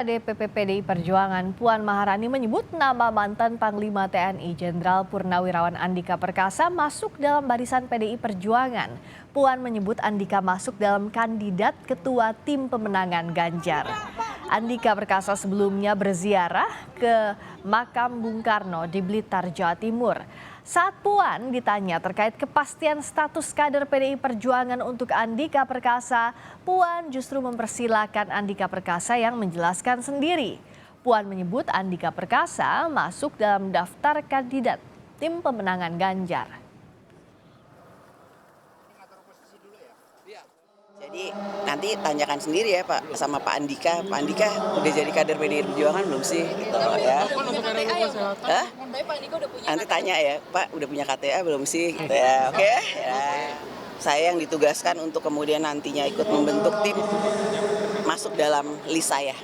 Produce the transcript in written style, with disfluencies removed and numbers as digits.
DPP PDI Perjuangan Puan Maharani menyebut nama mantan Panglima TNI Jenderal Purnawirawan Andika Perkasa masuk dalam barisan PDI Perjuangan. Puan menyebut Andika masuk dalam kandidat ketua tim pemenangan Ganjar. Andika Perkasa sebelumnya berziarah ke makam Bung Karno di Blitar, Jawa Timur. Saat Puan ditanya terkait kepastian status kader PDI Perjuangan untuk Andika Perkasa, Puan justru mempersilahkan Andika Perkasa yang menjelaskan sendiri. Puan menyebut Andika Perkasa masuk dalam daftar kandidat tim pemenangan Ganjar. Jadi nanti tanyakan sendiri ya Pak sama Pak Andika. Pak Andika udah jadi kader PDI Perjuangan belum sih? Gitu ya. Hah? Nanti tanya ya, Pak udah punya KTA belum sih? Gitu ya. Oke? Ya. Saya yang ditugaskan untuk kemudian nantinya ikut membentuk tim masuk dalam list saya.